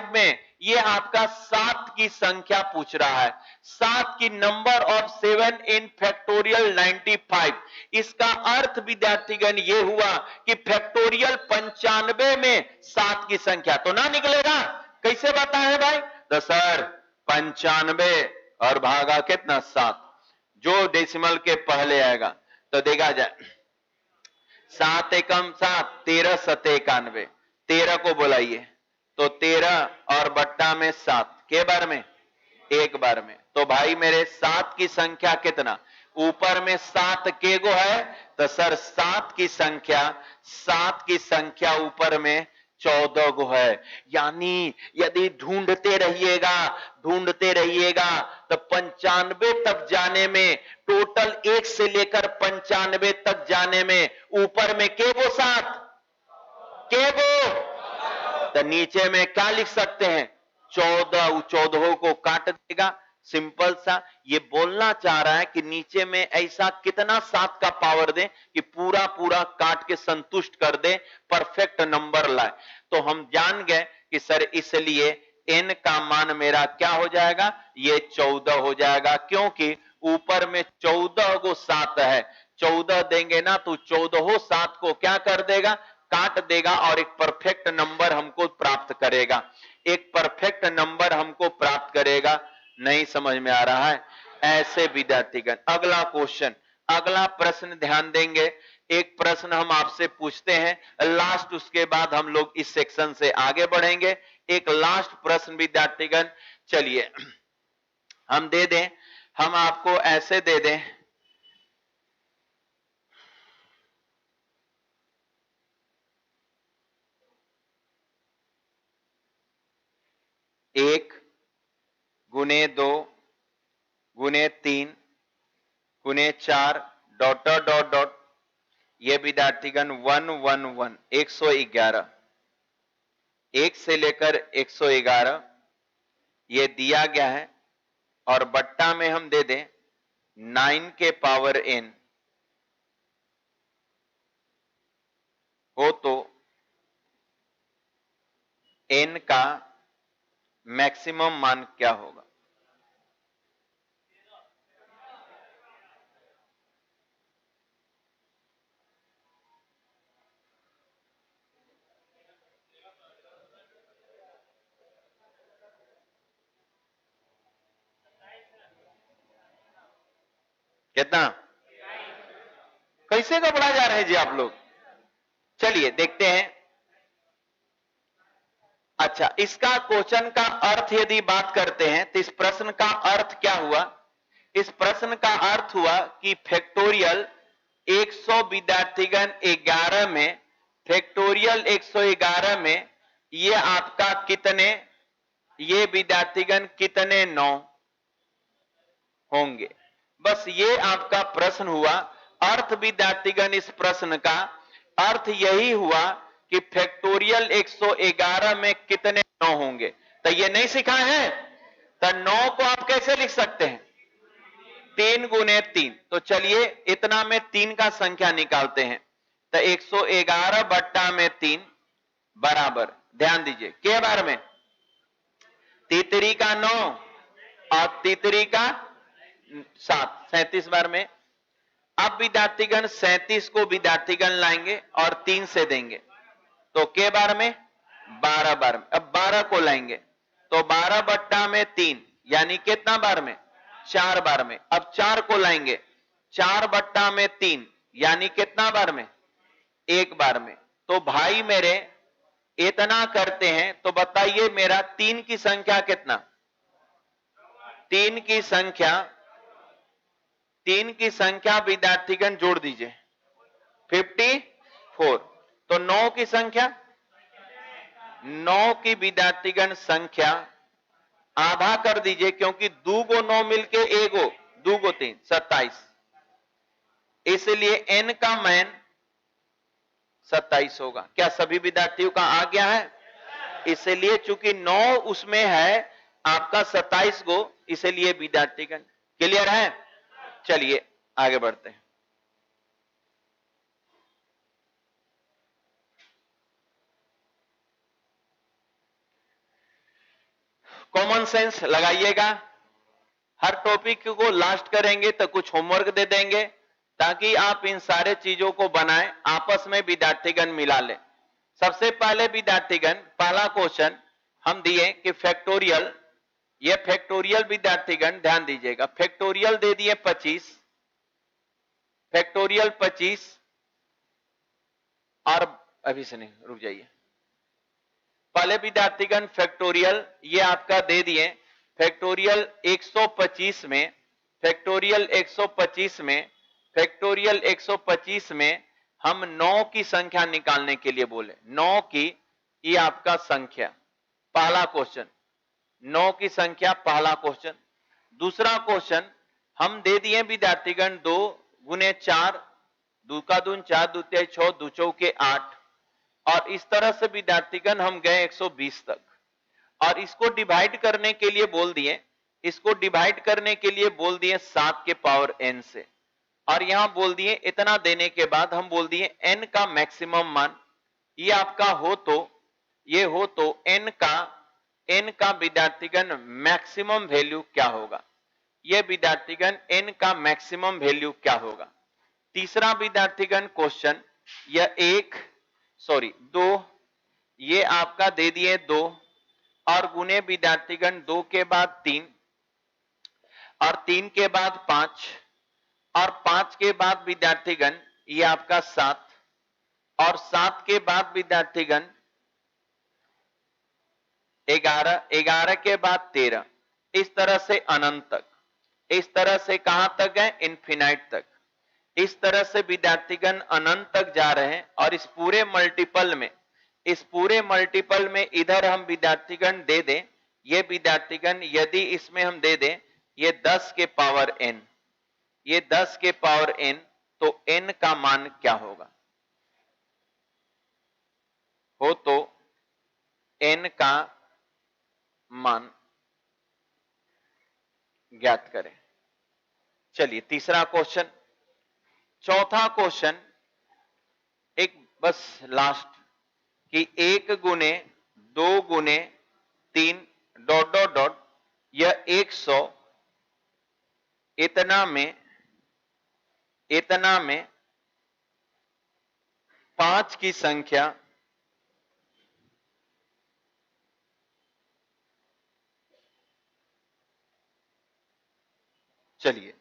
में ये आपका 7 की संख्या पूछ रहा है। 7 की नंबर ऑफ 7 इन फैक्टोरियल 95। इसका अर्थ विद्यार्थीगण ये हुआ कि फैक्टोरियल 95 में 7 की संख्या तो ना निकलेगा। कैसे बताएं भाई? तो सर 95 और भागा कितना 7, जो डेसिमल के पहले आएगा तो देखा जाए 7 एकम 7, 13 सते 91, 13 को बुलाइए तो 13 और बट्टा में 7 के बार में एक बार में। तो भाई मेरे 7 की संख्या कितना? ऊपर में 7 के गो है तो सर 7 की संख्या ऊपर में 14 गो है। यानी यदि ढूंढते रहिएगा तो 95 तक जाने में, टोटल 1 से लेकर 95 तक जाने में ऊपर में के गो 7 के गो, तो नीचे में क्या लिख सकते हैं? 14। 14 को काट देगा। सिंपल सा ये बोलना चाह रहा है कि नीचे में ऐसा कितना 7 का पावर दें कि पूरा पूरा काट के संतुष्ट कर दे, परफेक्ट नंबर लाए। तो हम जान गए कि सर इसलिए n का मान मेरा क्या हो जाएगा? ये 14 हो जाएगा, क्योंकि ऊपर में 14 को 7 है। 14 देंगे ना तो 14 7 को क्या कर देगा? काट देगा और एक परफेक्ट नंबर हमको प्राप्त करेगा। एक परफेक्ट नंबर हमको प्राप्त करेगा। नहीं समझ में आ रहा है? ऐसे विद्यार्थीगण अगला क्वेश्चन, अगला प्रश्न ध्यान देंगे। एक प्रश्न हम आपसे पूछते हैं लास्ट, उसके बाद हम लोग इस सेक्शन से आगे बढ़ेंगे। एक लास्ट प्रश्न विद्यार्थीगण, चलिए हम दे दें, हम आपको ऐसे दे दें, एक गुने 2 गुने 3 गुने 4 डॉट डॉट डॉट, ये विद्यार्थीगण 111 111, 1 से लेकर 111 ये दिया गया है। और बट्टा में हम दे दें 9 के पावर n हो तो n का मैक्सिमम मान क्या होगा? कितना? कैसे घबरा जा रहे हैं जी आप लोग? चलिए देखते हैं। अच्छा, इसका क्वेश्चन का अर्थ यदि बात करते हैं तो इस प्रश्न का अर्थ क्या हुआ? इस प्रश्न का अर्थ हुआ कि फैक्टोरियल 100 विद्यार्थीगण 11 में, फैक्टोरियल 111 में ये आपका कितने, ये विद्यार्थीगण कितने 9 होंगे? बस ये आपका प्रश्न हुआ। अर्थ विद्यार्थीगण इस प्रश्न का अर्थ यही हुआ कि फैक्टोरियल 111 में कितने 9 होंगे। तो ये नहीं सिखाए हैं, तो 9 को आप कैसे लिख सकते हैं? 3 गुने 3। तो चलिए इतना में 3 का संख्या निकालते हैं। तो 111 बट्टा में 3 बराबर, ध्यान दीजिए के बार में, तीतरी का 9 और तीतरी का 7, 37 बार में। अब विद्यार्थीगण 37 को विद्यार्थीगण लाएंगे और 3 से देंगे तो के बार में 12 बार में। अब 12 को लाएंगे तो 12 बट्टा में 3 यानी कितना बार में? 4 बार में। अब 4 को लाएंगे 4 बट्टा में 3 यानी कितना बार में? 1 बार में। तो भाई मेरे इतना करते हैं तो बताइए मेरा 3 की संख्या कितना? 3 की संख्या, 3 की संख्या विद्यार्थीगण जोड़ दीजिए 54। तो 9 की संख्या, 9 की विद्यार्थीगण संख्या आधा कर दीजिए, क्योंकि 2 गो 9 मिलके 1 गो 2 गो 3 27, इसलिए n का मान 27 होगा। क्या सभी विद्यार्थियों का आ गया है? इसलिए चूंकि 9 उसमें है आपका 27 गो, इसलिए विद्यार्थीगण क्लियर है। चलिए आगे बढ़ते हैं। कॉमन सेंस लगाइएगा। हर टॉपिक को लास्ट करेंगे तो कुछ होमवर्क दे देंगे ताकि आप इन सारे चीजों को बनाएं, आपस में विद्यार्थीगण मिला लें। सबसे पहले विद्यार्थीगण पहला क्वेश्चन हम दिए कि फैक्टोरियल, ये फैक्टोरियल विद्यार्थीगण ध्यान दीजिएगा, फैक्टोरियल दे दिए 25, फैक्टोरियल 25 और अभी से नहीं, रुक जाइए। पहले विद्यार्थीगण फैक्टोरियल ये आपका दे दिए, फैक्टोरियल 125 में, फैक्टोरियल 125 में, फैक्टोरियल 125 में हम 9 की संख्या निकालने के लिए बोले, 9 की ये आपका संख्या, पहला क्वेश्चन 9 की संख्या, पहला क्वेश्चन। दूसरा क्वेश्चन हम दे दिए विद्यार्थीगण 2 गुने 4, 2 का दून 4, 2 तिहाई 6, 2 चौके 8, और इस तरह से विद्यार्थीगण हम गए 120 तक। और इसको डिवाइड करने के लिए बोल दिए, इसको डिवाइड करने के लिए बोल दिए 7 के पावर n से, और यहां बोल दिए इतना देने के बाद हम बोल दिए n का मैक्सिमम मान, ये आपका हो तो, ये हो तो n का विद्यार्थीगण मैक्सिमम वैल्यू क्या होगा, ये विद्यार्थीगण n का मैक्सिमम वैल्यू क्या होगा। तीसरा विद्यार्थीगण क्वेश्चन यह 2, ये आपका दे दिए 2 और गुने विद्यार्थीगण 2 के बाद 3 और 3 के बाद 5 और 5 के बाद विद्यार्थीगण ये आपका 7 और 7 के बाद विद्यार्थीगण 11, 11 के बाद 13, इस तरह से अनंत तक, इस तरह से कहां तक है, इनफिनाइट तक। इस तरह से विद्यार्थीगण अनंत तक जा रहे हैं। और इस पूरे मल्टीपल में, इस पूरे मल्टीपल में इधर हम विद्यार्थीगण दे दें, ये विद्यार्थीगण यदि इसमें हम दे दें ये 10 के पावर n, ये 10 के पावर n, तो n का मान क्या होगा, हो तो n का मान ज्ञात करें। चलिए तीसरा क्वेश्चन, चौथा क्वेश्चन एक बस लास्ट कि 1 गुने 2 गुने 3 डॉट डॉट डॉट यह 100 इतना में 5 की संख्या चलिए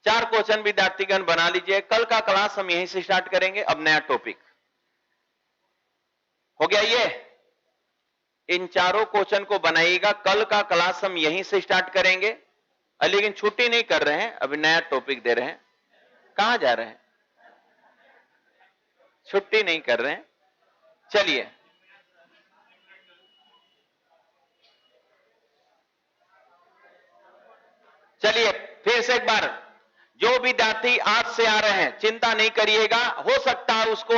4 क्वेश्चन विद्यार्थीगण बना लीजिए। कल का क्लास हम यहीं से स्टार्ट करेंगे। अब नया टॉपिक हो गया, ये इन चारों क्वेश्चन को बनाइएगा। कल का क्लास हम यहीं से स्टार्ट करेंगे, लेकिन छुट्टी नहीं कर रहे हैं, अभी नया टॉपिक दे रहे हैं। कहां जा रहे हैं, छुट्टी नहीं कर रहे हैं। चलिए चलिए फिर से एक बार, जो विद्यार्थी आज से आ रहे हैं चिंता नहीं करिएगा, हो सकता है उसको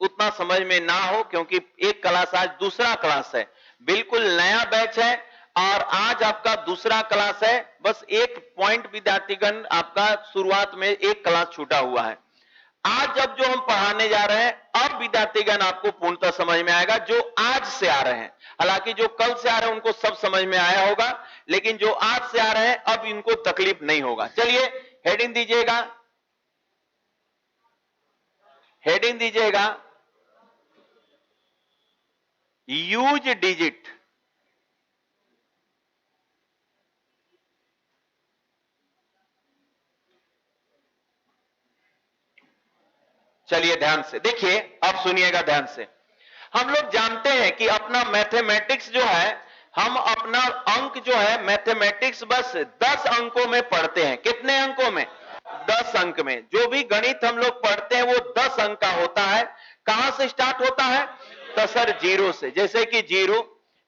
उतना समझ में ना हो, क्योंकि एक क्लास आज दूसरा क्लास है, बिल्कुल नया बैच है और आज आपका दूसरा क्लास है। बस एक पॉइंट विद्यार्थीगण आपका शुरुआत में एक क्लास छूटा हुआ है। आज जब जो हम पढ़ाने जा रहे हैं, अब विद्यार्थीगण आपको पूर्णतः समझ में आएगा जो आज से आ रहे हैं। हालांकि जो कल से आ रहे हैं उनको सब समझ में आया होगा, लेकिन जो आज से आ रहे हैं अब इनको तकलीफ नहीं होगा। चलिए हेडिंग दीजिएगा, हेडिंग दीजिएगा यूज डिजिट। चलिए ध्यान से देखिए, अब सुनिएगा ध्यान से। हम लोग जानते हैं कि अपना मैथमेटिक्स जो है, हम अपना अंक जो है मैथमेटिक्स बस 10 अंकों में पढ़ते हैं। कितने अंकों में, 10 अंक में। जो भी गणित हम लोग पढ़ते हैं वो 10 अंक का होता है। कहां से स्टार्ट होता है, तो सर 0 से। जैसे कि 0,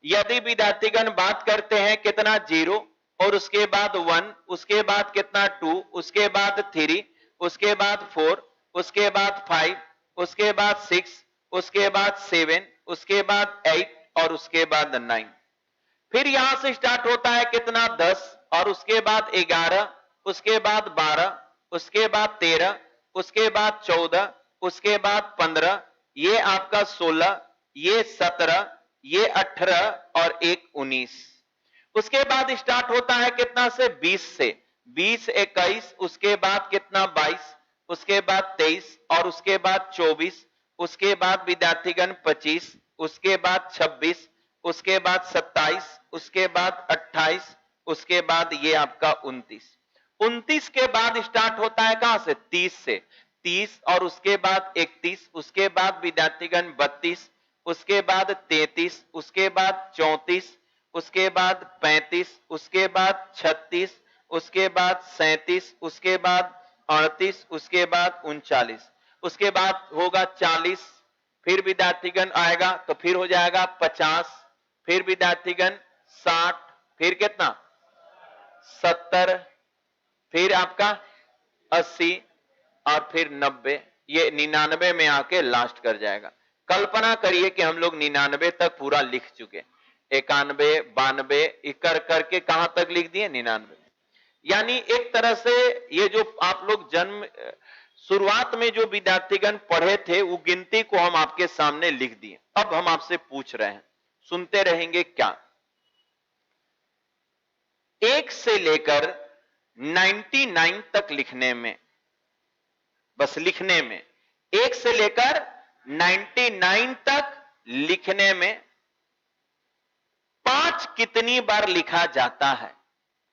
यदि विद्यार्थीगण बात करते हैं कितना 0, और उसके बाद 1, उसके बाद कितना 2, उसके बाद 3, उसके बाद 4, उसके बाद 5, उसके बाद 6, उसके बाद 7, उसके बाद 8 और उसके बाद 9। फिर यहां से स्टार्ट होता है कितना 10, और उसके बाद 11, उसके बाद 12, उसके बाद 13, उसके बाद 14, उसके बाद 15, ये आपका 16, ये 17, ये 18 और 1 19। उसके बाद स्टार्ट होता है कितना से 20 से, 20 21, उसके बाद कितना 22, उसके बाद 23 और उसके बाद 24, उसके बाद विद्यार्थीगण 25, उसके बाद 26, उसके बाद 27, उसके बाद 28, उसके बाद ये आपका 29। 29 के बाद स्टार्ट होता है कहां से 30 से, 30 और उसके बाद 31, उसके बाद विद्यार्थीगण 32, उसके बाद 33, उसके बाद 34, उसके बाद 35, उसके बाद 36, उसके बाद 37, उसके बाद 38, उसके बाद 39, उसके बाद होगा 40, फिर विद्यार्थीगण आएगा तो फिर हो जाएगा 50, फिर विद्यार्थीगण 60, फिर कितना 70, फिर आपका 80 और फिर 90, ये 99 में आके लास्ट कर जाएगा। कल्पना करिए कि हम लोग 99 तक पूरा लिख चुके, 91, 92 कर करके कहां तक लिख दिए 99। यानी एक तरह से ये जो आप लोग जन्म शुरुआत में जो विद्यार्थीगण पढ़े थे वो गिनती को हम आपके सामने लिख दिए। अब हम आपसे पूछ रहे हैं, सुनते रहेंगे क्या, 1 से लेकर 99 तक लिखने में, बस लिखने में 1 से लेकर 99 तक लिखने में 5 कितनी बार लिखा जाता है।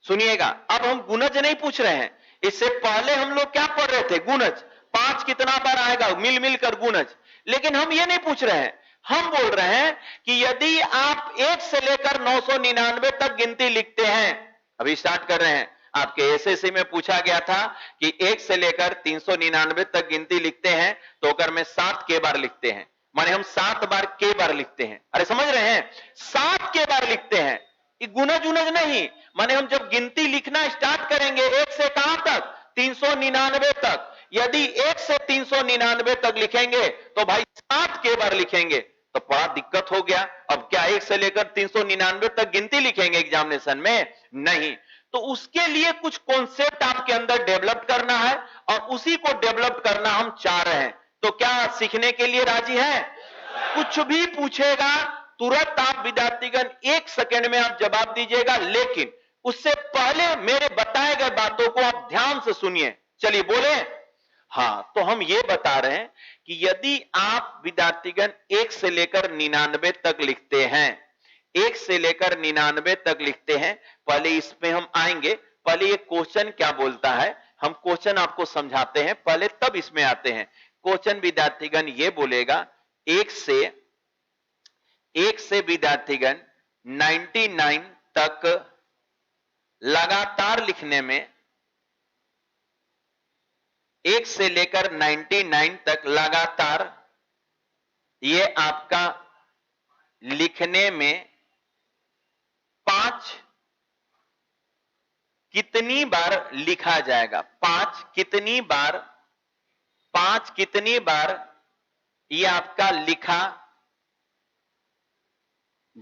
सुनिएगा, अब हम गुणज नहीं पूछ रहे हैं, इससे पहले हम लोग क्या पढ़ रहे थे, गुणज 5 कितना बार आएगा, मिल मिलकर गुणज। लेकिन हम ये नहीं पूछ रहे हैं, हम बोल रहे हैं कि यदि आप 1 से लेकर 999 तक गिनती लिखते हैं, अभी स्टार्ट कर रहे हैं, आपके एसएससी में पूछा गया था कि 1 से लेकर 399 तक गिनती लिखते हैं तो अगर में 7 के बार लिखते हैं, माने हम 7 बार के बार लिखते हैं। अरे समझ रहे हैं, 7 के बार लिखते हैं, ये गुणज उनज नहीं। माने हम जब गिनती लिखना स्टार्ट करेंगे 1 से कहां तक 399 तक, यदि 1 से 399 तक लिखेंगे तो भाई 7 के बार लिखेंगे तो बड़ा दिक्कत हो गया। अब क्या 1 से लेकर 399 तक गिनती लिखेंगे एग्जामिनेशन में? नहीं। तो उसके लिए कुछ कॉन्सेप्ट आपके अंदर डेवलप करना है और उसी को डेवलप करना हम चाह रहे हैं। तो क्या सीखने के लिए राजी हैं? कुछ भी पूछेगा तुरंत आप विद्यार्थीगण 1 सेकंड में आप जवाब दीजिएगा, लेकिन उससे पहले मेरे बताए गए बातों को आप ध्यान से सुनिए। चलिए बोले। हां, तो हम ये बता रहे हैं कि यदि आप विद्यार्थीगण 1 से लेकर 99 तक लिखते हैं, 1 से लेकर 99 तक लिखते हैं, पहले इसमें हम आएंगे। पहले ये क्वेश्चन क्या बोलता है, हम क्वेश्चन आपको समझाते हैं पहले, तब इसमें आते हैं। क्वेश्चन विद्यार्थीगण ये बोलेगा, 1 से विद्यार्थीगण 99 तक लगातार लिखने में, 1 से लेकर 99 तक लगातार ये आपका लिखने में 5 कितनी बार लिखा जाएगा, 5 कितनी बार ये आपका लिखा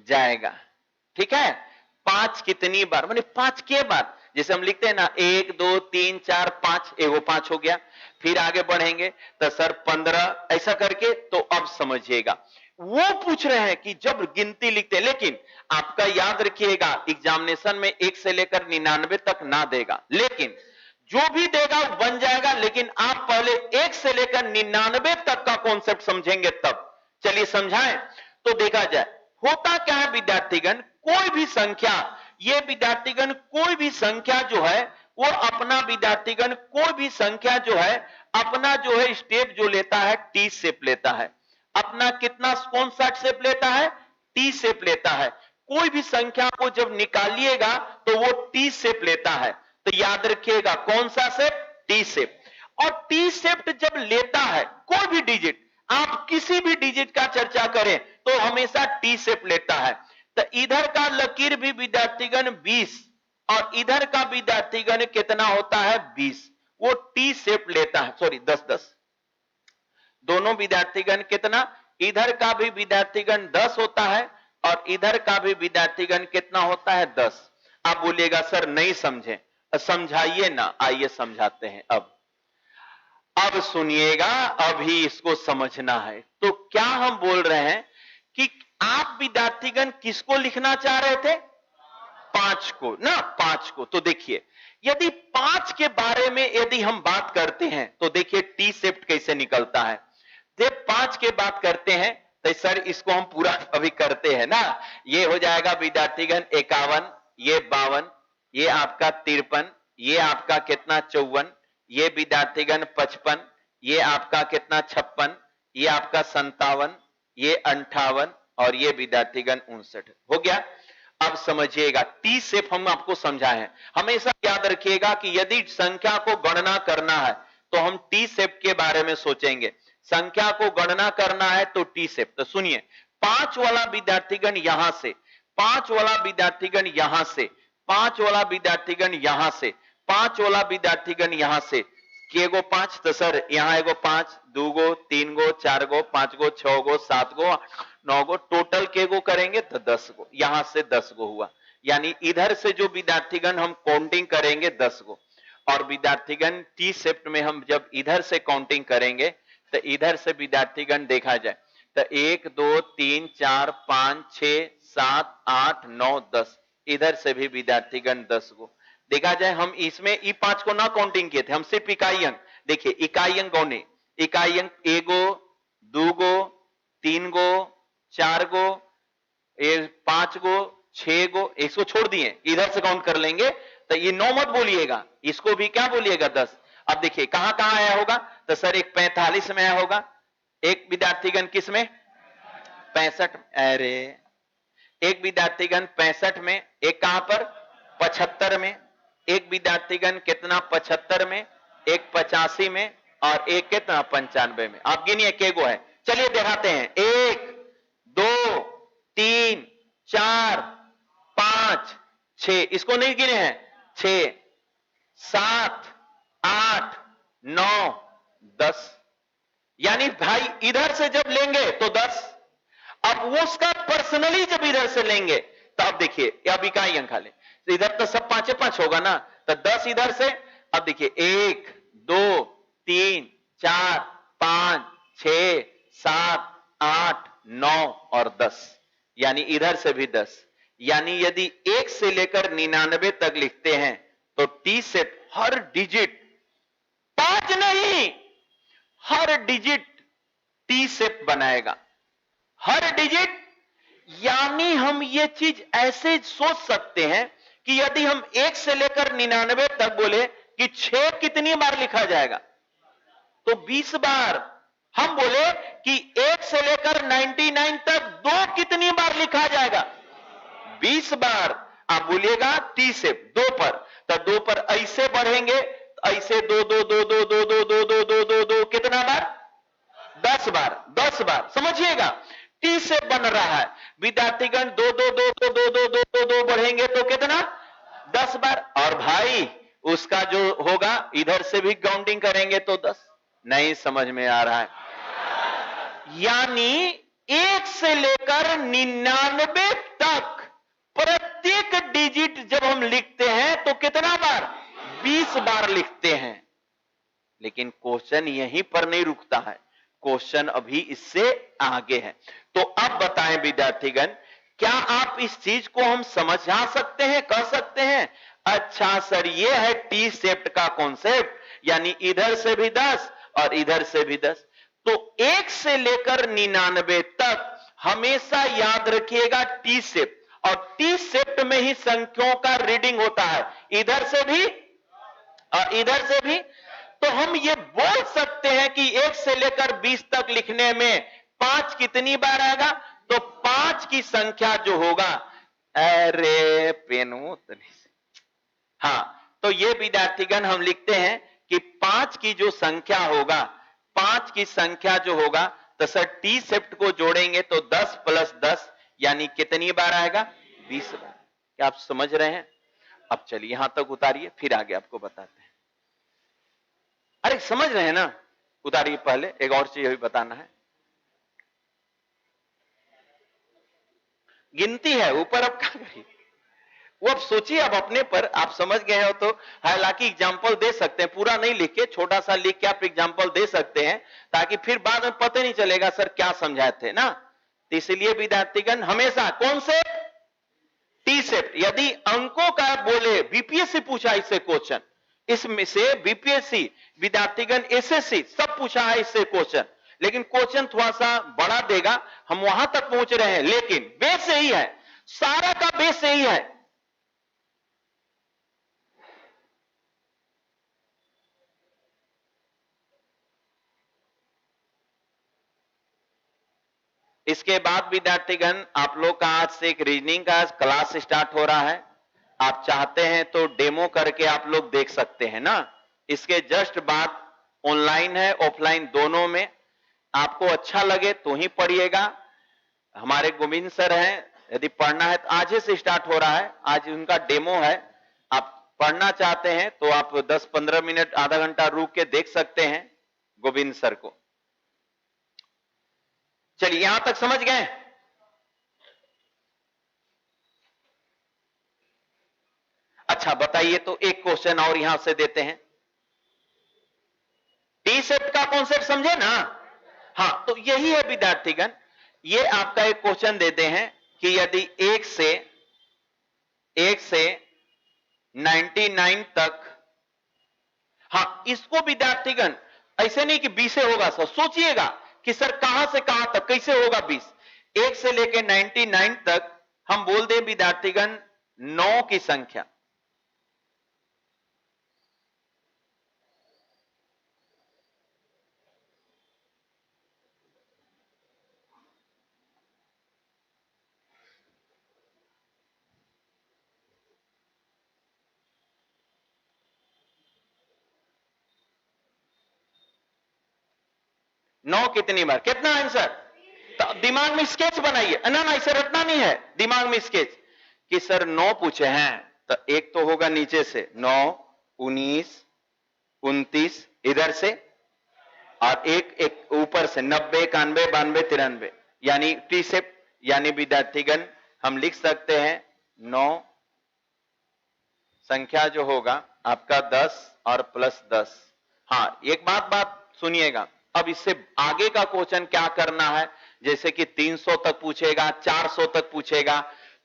जाएगा। ठीक है, 5 कितनी बार, माने 5 के बार। जैसे हम लिखते हैं ना 1 2 3 4 5, एगो 5 हो गया। फिर आगे बढ़ेंगे तो सर 15, ऐसा करके। तो अब समझिएगा, वो पूछ रहे हैं कि जब गिनती लिखते हैं, लेकिन आपका याद रखिएगा एग्जामिनेशन में 1 से लेकर 99 तक ना देगा, लेकिन जो भी देगा वो बन जाएगा। लेकिन आप पहले 1 से लेकर 99 तक का कॉन्सेप्ट समझेंगे तब। चलिए समझाएं तो देखा जाए। होता क्या है विद्यार्थीगण, कोई भी संख्या, ये विद्यार्थीगण कोई भी संख्या जो है वो अपना विद्यार्थीगण कोई भी संख्या जो है अपना जो है स्टेप जो लेता है टी शेप लेता है। अपना कितना, कौन सा शेप लेता है? टी शेप लेता है। कोई भी संख्या को जब निकालिएगा तो वो टी शेप लेता है। तो याद रखिएगा कौन सा शेप? T shape. और टी शेप जब लेता है कोई भी डिजिट, आप किसी भी डिजिट का चर्चा करें तो हमेशा टी शेप लेता है। तो इधर का लकीर भी विद्यार्थीगण 20 और इधर का विद्यार्थीगण कितना होता है? 20। वो टी शेप लेता है, सॉरी 10 दोनों विद्यार्थीगण कितना, इधर का भी विद्यार्थीगण 10 होता है और इधर का भी विद्यार्थीगण कितना होता है? 10। आप बोलिएगा सर नहीं समझे, समझाइए ना। आइए समझाते हैं। अब सुनिएगा, अभी इसको समझना है। तो क्या हम बोल रहे हैं कि आप विद्यार्थीगण किसको लिखना चाह रहे थे? 5 को ना, 5 को। तो देखिए, यदि 5 के बारे में यदि हम बात करते हैं तो देखिए टी सेप्ट कैसे निकलता है। जब 5 के बात करते हैं तो सर इसको हम पूरा अभी करते हैं ना, ये हो जाएगा विद्यार्थीगण 51, ये 52, ये आपका 53, ये आपका कितना 54, ये विद्यार्थीगण 55, ये आपका कितना 56, ये आपका 57, ये 58 और ये विद्यार्थीगण 59 हो गया। अब समझिएगा, टी सेप हम आपको समझाए हैं। हमेशा याद रखिएगा कि यदि संख्या को गणना करना है तो हम टी सेप के बारे में सोचेंगे। संख्या को गणना करना है तो टी सेप। तो सुनिए, 5 वाला विद्यार्थीगण यहां से, 5 वाला विद्यार्थीगण यहां से, 5 वाला विद्यार्थीगण यहां से, 5 वाला विद्यार्थीगण यहां से, केगो 5, तो सर यहां एगो 5, 2 गो, 3 गो, 4 गो, 5 गो, 6 गो, 7 गो, 9 गो, टोटल केगो करेंगे तो 10 गो, यहां से 10 गो हुआ। यानी इधर से जो विद्यार्थीगण हम काउंटिंग करेंगे 10 गो, और विद्यार्थीगण टी शिफ्ट में हम जब इधर से काउंटिंग करेंगे तो इधर से विद्यार्थीगण देखा जाए तो 1 2 3 4 5 6 7 8 9 10, इधर से भी विद्यार्थीगण 10 गो देखा जाए। हम इसमें ई 5 को ना काउंटिंग किए थे, हम सिर्फ इकाई अंक। देखिए इकाई अंक गौने, इकाई अंक 1 गो, 2 गो, 3 गो, 4 गो, 5 गो, 6 गो, इसको छोड़ दिए, इधर से काउंट कर लेंगे तो ये 9 मत बोलिएगा, इसको भी क्या बोलिएगा 10। अब देखिए कहां कहां आया होगा, तो सर एक 45 में आया होगा, एक विद्यार्थीगण किस में 65, अरे एक विद्यार्थीगण 65 में, एक कहां पर 75 में, एक विद्यार्थीगण कितना 75 में, एक 85 में और एक कितना 95 में। आप गिनिए के गो है, चलिए दिखाते हैं। 1 2 3 4 5 6, इसको नहीं गिने हैं, 6 7 8 9 10, यानी भाई इधर से जब लेंगे तो 10, अब वो उसका पर्सनली जब इधर से लेंगे तो अब देखिए अब इकाई अंक ले, तो इधर तो सब 5 5 होगा ना, तो 10 इधर से। अब देखिए 1 2 3 4 5 6 7 8 9 और 10, यानी इधर से भी 10। यानी यदि 1 से लेकर 99 तक लिखते हैं तो टी सेट हर डिजिट, 5 नहीं, हर डिजिट टी सेट बनाएगा, हर डिजिट। यानी हम ये चीज ऐसे सोच सकते हैं कि यदि हम 1 से लेकर 99 तक बोले कि 6 कितनी बार लिखा जाएगा, तो 20 बार। हम बोले कि 1 से लेकर 99 तक 2 कितनी बार लिखा जाएगा, 20 बार। आप बोलिएगा टी से 2 पर, तो 2 पर ऐसे बढ़ेंगे, ऐसे 2 2 2 2 2 2 2 2 2 2 2 कितना बार, 10 बार, 10 बार। समझिएगा टी से बन रहा है, विद्यार्थीगण 2 2 2 2 2 2 2 2 2 बढ़ेंगे तो कितना 10 बार। और भाई उसका जो होगा इधर से भी काउंटिंग करेंगे तो 10। नहीं समझ में आ रहा है? यानी 1 से लेकर 99 तक प्रत्येक डिजिट जब हम लिखते हैं तो कितना बार, 20 बार लिखते हैं। लेकिन क्वेश्चन यहीं पर नहीं रुकता है, क्वेश्चन अभी इससे आगे है। तो अब बताएं विद्यार्थीगण, क्या आप इस चीज को हम समझा सकते हैं, कह सकते हैं अच्छा सर ये है टी शेप्ड का कॉन्सेप्ट, यानी इधर से भी 10 और इधर से भी 10। तो 1 से लेकर 99 तक हमेशा याद रखिएगा टी शेप, और टी शेप में ही संख्याओं का रीडिंग होता है, इधर से भी और इधर से भी। तो हम ये बोल सकते हैं कि 1 से लेकर 20 तक लिखने में 5 कितनी बार आएगा, तो 5 की संख्या जो होगा, अरे पेनू, हां, तो ये विद्यार्थीगण हम लिखते हैं कि 5 की जो संख्या होगा, 5 की संख्या जो होगा, तो सर टी शिफ्ट को जोड़ेंगे तो 10 प्लस 10 यानी कितनी बार आएगा, 20 बार। क्या आप समझ रहे हैं? अब चलिए यहां तक उतारिए, फिर आगे आपको बताते हैं। अरे समझ रहे हैं ना? उतारिए, पहले एक और चीज अभी बताना है। गिनती है ऊपर, अब क्या करिए वो, अब सोचिए, अब अपने पर आप समझ गए हो तो हालांकि एग्जाम्पल दे सकते हैं, पूरा नहीं लिख के छोटा सा लिख के आप एग्जाम्पल दे सकते हैं, ताकि फिर बाद में पता नहीं चलेगा सर क्या समझाए थे ना। तो इसलिए विद्यार्थीगण हमेशा कौन से टी सेट, यदि अंकों का बोले बीपीएससी पूछा इससे क्वेश्चन, इसमें से बीपीएससी विद्यार्थीगण एसएससी सब पूछा है इससे क्वेश्चन, लेकिन क्वेश्चन थोड़ा सा बड़ा देगा, हम वहां तक पहुंच रहे हैं, लेकिन बेस यही है, सारा का बेस यही है। इसके बाद विद्यार्थीगण आप लोग का आज से एक रीजनिंग का क्लास स्टार्ट हो रहा है। आप चाहते हैं तो डेमो करके आप लोग देख सकते हैं ना। इसके जस्ट बाद ऑनलाइन है ऑफलाइन दोनों में, आपको अच्छा लगे तो ही पढ़िएगा। हमारे गोविंद सर हैं, यदि पढ़ना है तो आज ही से स्टार्ट हो रहा है, आज उनका डेमो है। आप पढ़ना चाहते हैं तो आप 10-15 मिनट आधा घंटा रुक के देख सकते हैं गोविंद सर को। चलिए यहां तक समझ गए। अच्छा बताइए, तो एक क्वेश्चन और यहां से देते हैं। टी सेट का कॉन्सेप्ट समझे ना। हाँ, तो यही है विद्यार्थीगण, ये आपका एक क्वेश्चन देते हैं कि यदि 1 से 99 तक, हाँ इसको विद्यार्थीगण ऐसे नहीं कि 20 से होगा सर, सोचिएगा कि सर कहां से कहां तक कैसे होगा 20। 1 से लेकर 99 तक हम बोल दें विद्यार्थीगण 9 की संख्या, नौ कितनी बार, कितना आंसर, तो दिमाग में स्केच बनाइए ना, ना इसे रटना नहीं है, दिमाग में स्केच कि सर 9 पूछे हैं, तो एक तो होगा नीचे से 9, 19, 29 इधर से, और एक ऊपर से 90, 91, 92, 93, यानी टी सेप, यानी विद्यार्थीगण हम लिख सकते हैं 9 संख्या जो होगा आपका 10 और प्लस 10। हाँ एक बात सुनिएगा, अब इससे आगे का क्वेश्चन क्या करना है, जैसे कि 300 तक पूछेगा, 400 तक पूछेगा,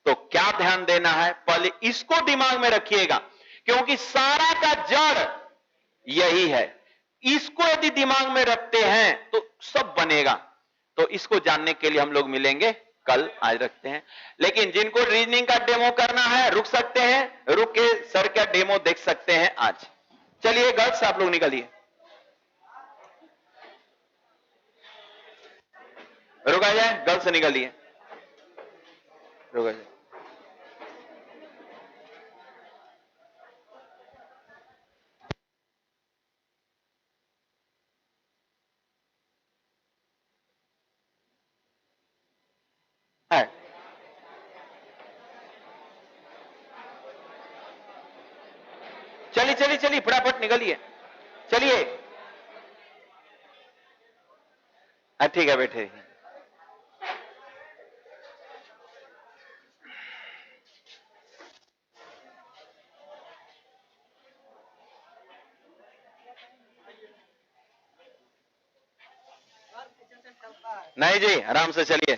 तो क्या ध्यान देना है, पहले इसको दिमाग में रखिएगा, क्योंकि सारा का जड़ यही है। इसको यदि दिमाग में रखते हैं तो सब बनेगा। तो इसको जानने के लिए हम लोग मिलेंगे कल, आज रखते हैं। लेकिन जिनको रीजनिंग का डेमो करना है रुक सकते हैं, रुक के सर का डेमो देख सकते हैं आज। चलिए गर्ल्स आप लोग निकलिए, रुका जाए, गर्ल्स निकलिए, रुका जाए। है चलिए चलिए चलिए फटाफट निकलिए, चलिए। ठीक है बैठे। नहीं जी आराम से चलिए।